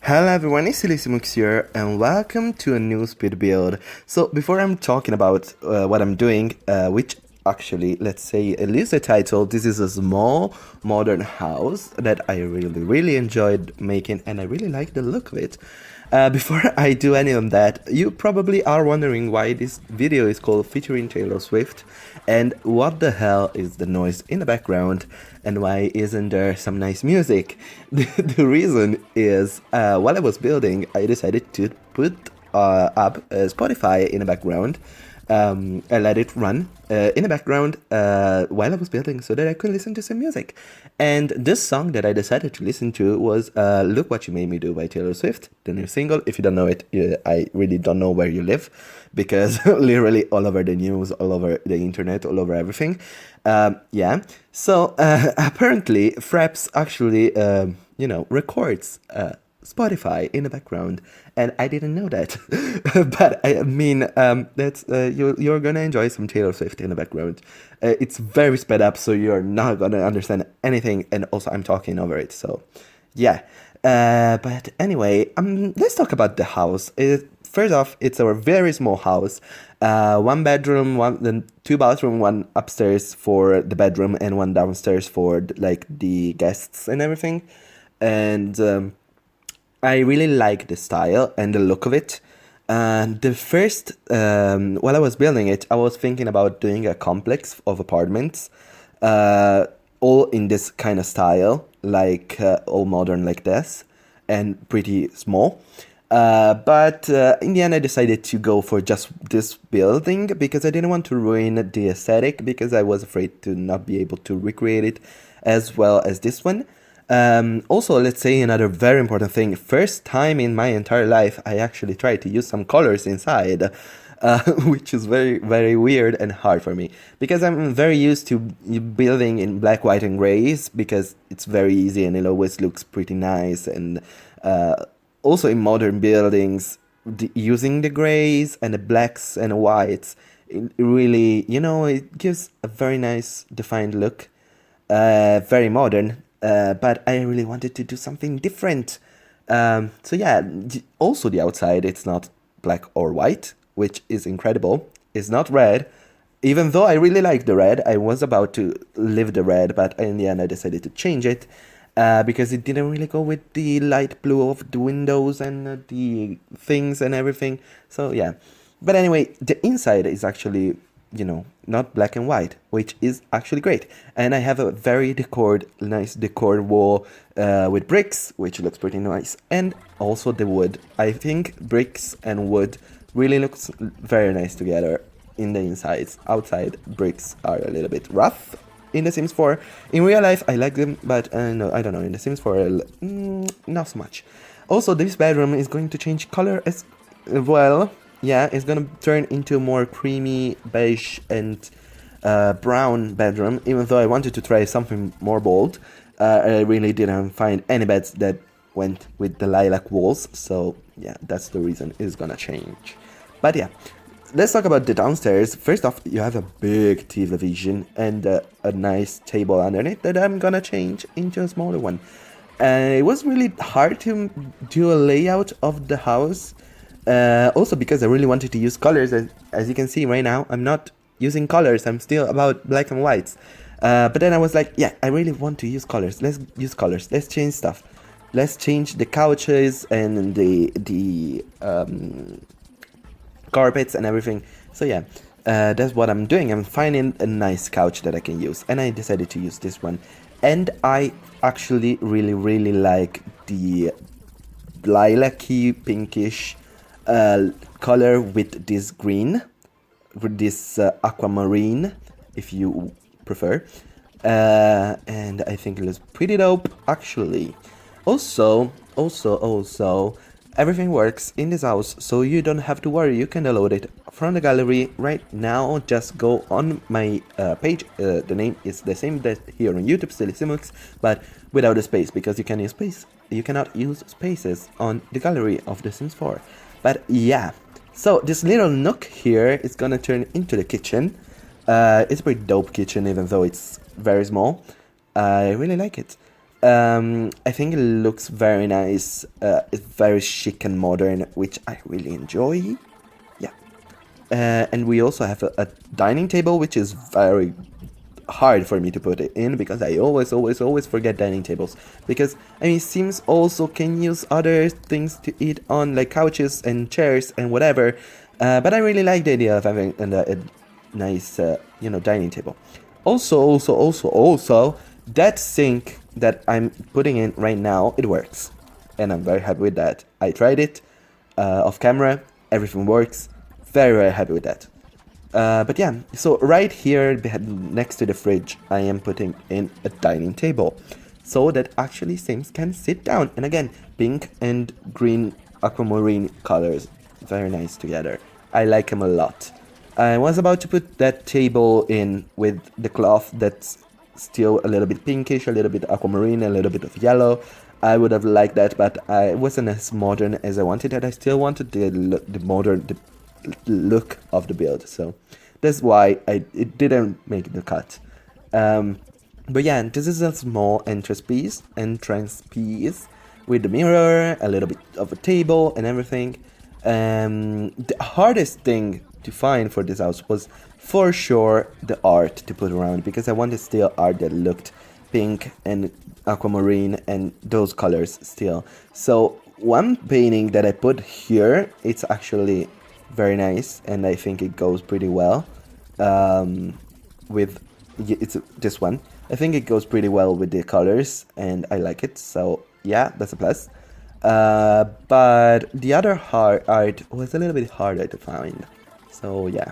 Hello everyone, it's Simmuz here and welcome to a new speed build. So before I'm talking about what I'm doing, which actually, let's say, at least the title, this is a small modern house that I really enjoyed making and I really like the look of it. Before I do any of that, you probably are wondering why this video is called featuring Taylor Swift and what the hell is the noise in the background and why isn't there some nice music. The reason is while I was building, I decided to put up Spotify in the background. I let it run in the background while I was building so that I could listen to some music. And this song that I decided to listen to was Look What You Made Me Do by Taylor Swift, the new single. If you don't know it, I really don't know where you live because literally all over the news, all over the internet, all over everything. Yeah. So apparently Fraps actually, records Spotify in the background, and I didn't know that. But I mean, that's you're gonna enjoy some Taylor Swift in the background. It's very sped up, so you're not gonna understand anything, and also I'm talking over it. So, yeah. But anyway, let's talk about the house. First off, it's a very small house. One bedroom, then two bathroom, one upstairs for the bedroom, and one downstairs for like the guests and everything. And I really like the style and the look of it. The first, while I was building it, I was thinking about doing a complex of apartments, all in this kind of style, like all modern like this, and pretty small. But in the end, I decided to go for just this building because I didn't want to ruin the aesthetic because I was afraid to not be able to recreate it as well as this one. Also, let's say another very important thing. First time in my entire life, I actually tried to use some colors inside, which is very weird and hard for me because I'm very used to building in black, white, and grays because it's very easy and it always looks pretty nice. And also in modern buildings, using the grays and the blacks and whites, it really, it gives a very nice defined look, very modern. But I really wanted to do something different. So yeah, also the outside, it's not black or white, which is incredible. It's not red, even though I really like the red. I was about to leave the red, but in the end I decided to change it because it didn't really go with the light blue of the windows and the things and everything. So yeah. But anyway, the inside is actually, not black and white, which is actually great. And I have a very nice decored wall with bricks, which looks pretty nice. And also the wood. I think bricks and wood really looks very nice together in the insides. Outside, bricks are a little bit rough in The Sims 4. In real life, I like them, but no, I don't know. In The Sims 4, not so much. Also, this bedroom is going to change color as well. Yeah, it's gonna turn into a more creamy beige and brown bedroom, even though I wanted to try something more bold. I really didn't find any beds that went with the lilac walls, so yeah, that's the reason it's gonna change. But yeah, let's talk about the downstairs. First off, you have a big television and a nice table underneath that I'm gonna change into a smaller one. It was really hard to do a layout of the house. Also because I really wanted to use colors, as you can see right now, I'm not using colors, I'm still about black and whites. But then I was like, yeah, I really want to use colors, let's use colors, let's change stuff. Let's change the couches and the carpets and everything. So yeah, that's what I'm doing. I'm finding a nice couch that I can use, and I decided to use this one. And I actually really like the lilac-y, pinkish color with this green, with this aquamarine, if you prefer, and I think it looks pretty dope actually. Also, everything works in this house, so you don't have to worry. You can download it from the gallery right now. Just go on my page. The name is the same that here on YouTube, still Simmuz, but without a space because you cannot use spaces on the gallery of The Sims 4. But yeah, so this little nook here is gonna turn into the kitchen. It's a pretty dope kitchen, even though it's very small. I really like it. I think it looks very nice. It's very chic and modern, which I really enjoy. Yeah. And we also have a dining table, which is very hard for me to put it in because I always forget dining tables. Because I mean, Sims also can use other things to eat on, like couches and chairs and whatever. But I really like the idea of having a nice, dining table. Also, that sink that I'm putting in right now, it works, and I'm very happy with that. I tried it off camera, everything works. Very happy with that. But yeah, so right here next to the fridge, I am putting in a dining table so that actually Sims can sit down. And again, pink and green aquamarine colors, very nice together. I like them a lot. I was about to put that table in with the cloth that's still a little bit pinkish, a little bit aquamarine, a little bit of yellow. I would have liked that, but I wasn't as modern as I wanted, and I still wanted the modern look of the build, so that's why it didn't make the cut. But yeah, this is a small entrance piece with the mirror, a little bit of a table and everything. The hardest thing to find for this house was for sure the art to put around, because I wanted still art that looked pink and aquamarine and those colors still. So one painting that I put here, it's actually very nice, and I think it goes pretty well with it's this one. I think it goes pretty well with the colors, and I like it, so yeah, that's a plus. But the other art was a little bit harder to find, so yeah.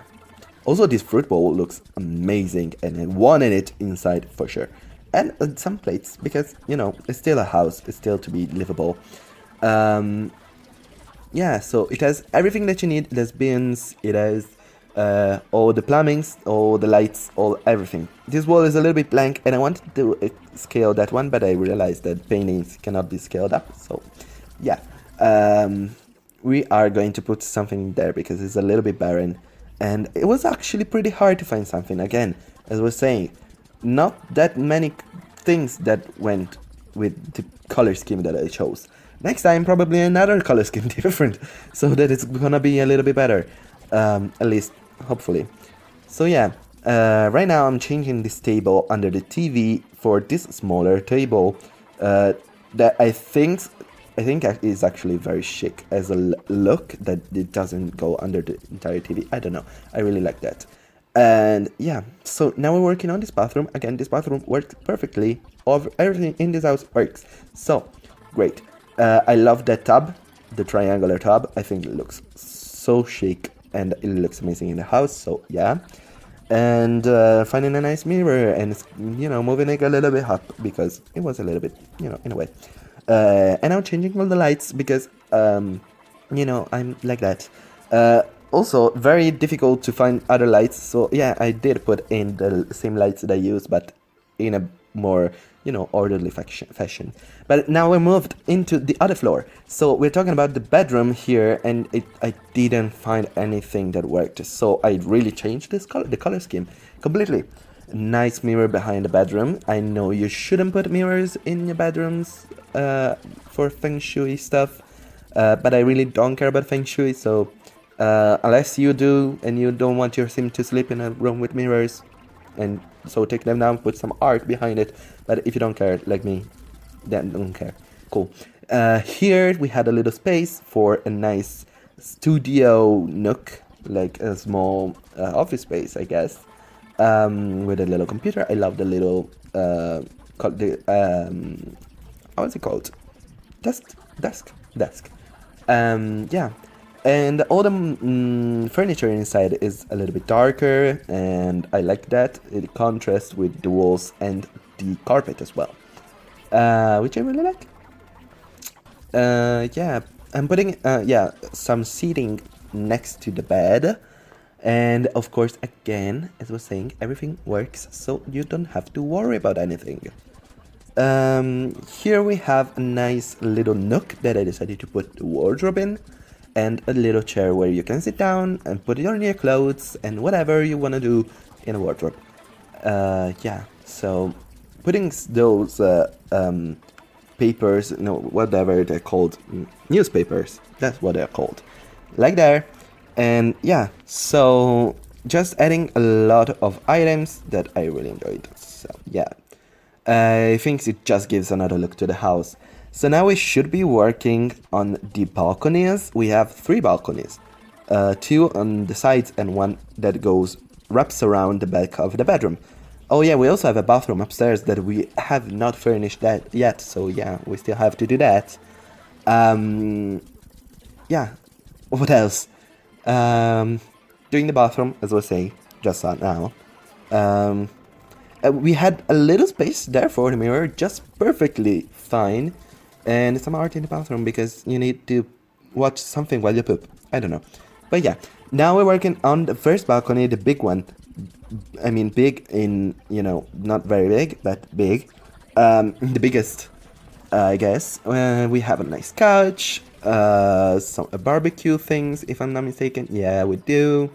Also, this fruit bowl looks amazing, and I wanted it inside for sure. And some plates, because, it's still a house, it's still to be livable. Yeah, so it has everything that you need. It has bins, it has all the plumbings, all the lights, everything. This wall is a little bit blank, and I wanted to scale that one, but I realized that paintings cannot be scaled up, so yeah. We are going to put something there because it's a little bit barren, and it was actually pretty hard to find something. Again, as I was saying, not that many things that went with the color scheme that I chose. Next time, probably another color scheme different, so that it's gonna be a little bit better, at least, hopefully. So yeah, right now I'm changing this table under the TV for this smaller table, that I think is actually very chic as a look, that it doesn't go under the entire TV. I don't know, I really like that. And yeah, so now we're working on this bathroom. Again, this bathroom works perfectly. Everything in this house works, so great. I love that tub, the triangular tub. I think it looks so chic, and it looks amazing in the house, so yeah. And finding a nice mirror, and moving it a little bit up, because it was a little bit, in a way. And I'm changing all the lights because, I'm like that. Also, very difficult to find other lights, so yeah, I did put in the same lights that I use, but in a more, orderly fashion. But now we moved into the other floor. So we're talking about the bedroom here, and I didn't find anything that worked. So I really changed the color scheme completely. Nice mirror behind the bedroom. I know you shouldn't put mirrors in your bedrooms for feng shui stuff, but I really don't care about feng shui, so unless you do and you don't want your sim to sleep in a room with mirrors, and so take them down, put some art behind it. But if you don't care, like me, then don't care. Cool. Here we had a little space for a nice studio nook, like a small office space, I guess, with a little computer. I love the little what's it called? Desk. Yeah. And all the furniture inside is a little bit darker, and I like that. It contrasts with the walls and the carpet as well, which I really like. Yeah, I'm putting some seating next to the bed, and of course, again, as I was saying, everything works, so you don't have to worry about anything. Here we have a nice little nook that I decided to put the wardrobe in, and a little chair where you can sit down and put on your clothes and whatever you want to do in a wardrobe. Yeah, so putting those papers, no, whatever they're called, newspapers, that's what they're called, like there. And yeah, so just adding a lot of items that I really enjoyed. So yeah, I think it just gives another look to the house. So now we should be working on the balconies. We have 3 balconies, 2 on the sides and 1 that wraps around the back of the bedroom. Oh yeah, we also have a bathroom upstairs that we have not furnished that yet, so yeah, we still have to do that. Yeah, what else? Doing the bathroom, as I was saying, just now. We had a little space there for the mirror, just perfectly fine. And some art in the bathroom because you need to watch something while you poop. I don't know. But yeah, now we're working on the first balcony, the big one. I mean, big in, not very big, but big. The biggest, I guess. We have a nice couch, some barbecue things, if I'm not mistaken. Yeah, we do.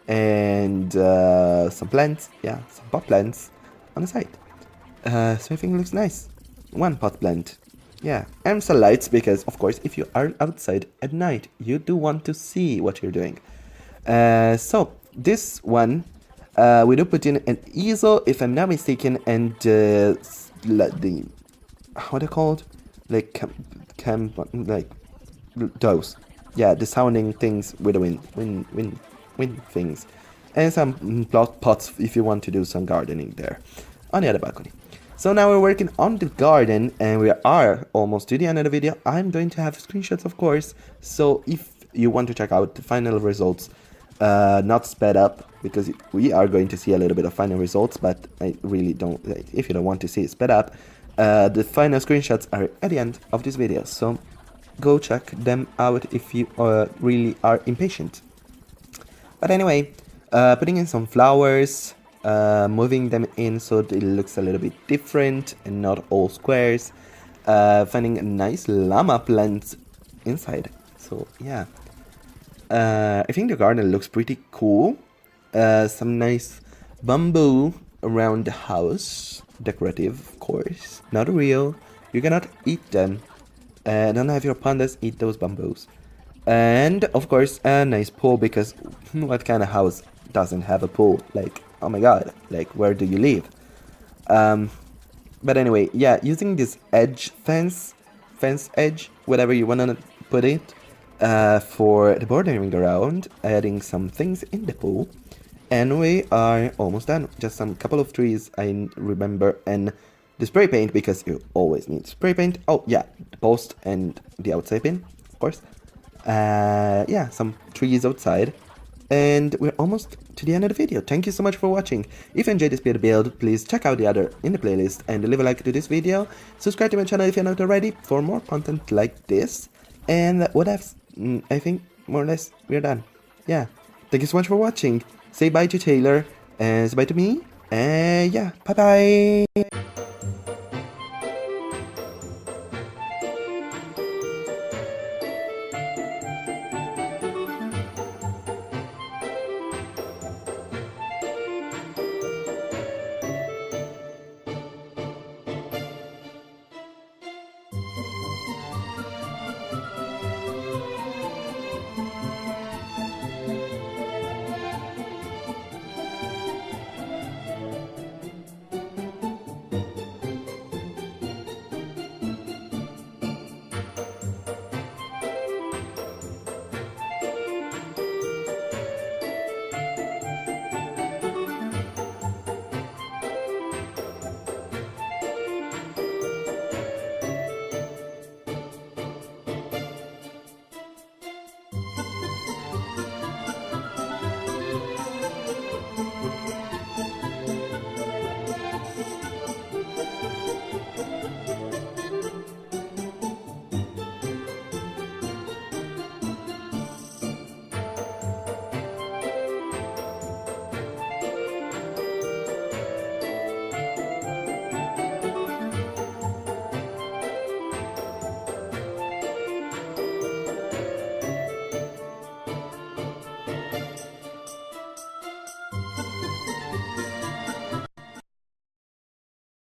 And some plants. Yeah, some pot plants on the side. So everything looks nice. 1 pot plant. Yeah, and some lights because, of course, if you are outside at night, you do want to see what you're doing. So this one, we do put in an easel, if I'm not mistaken, and the how they're called, like like those. Yeah, the sounding things with the wind things, and some pots if you want to do some gardening there on the other balcony. So now we're working on the garden and we are almost to the end of the video. I'm going to have screenshots, of course, so if you want to check out the final results, not sped up, because we are going to see a little bit of final results, but I really don't, if you don't want to see it sped up, the final screenshots are at the end of this video, so go check them out if you really are impatient. But anyway, putting in some flowers, moving them in so it looks a little bit different and not all squares, finding a nice llama plant inside. So yeah, I think the garden looks pretty cool. Some nice bamboo around the house, decorative of course, not real, you cannot eat them. Don't have your pandas eat those bamboos. And of course a nice pool, because what kind of house doesn't have a pool? Like, oh my god, like where do you live? But anyway, yeah, using this fence edge, whatever you wanna put it, for the bordering around, adding some things in the pool, and we are almost done. Just some couple of trees I remember, and the spray paint, because you always need spray paint. Oh yeah, the post and the outside pin, of course. Yeah, some trees outside. And we're almost to the end of the video. Thank you so much for watching. If you enjoyed this build, please check out the other in the playlist and leave a like to this video. Subscribe to my channel if you're not already for more content like this. And what else? I think more or less we're done. Yeah. Thank you so much for watching. Say bye to Taylor and say bye to me. And yeah, bye bye.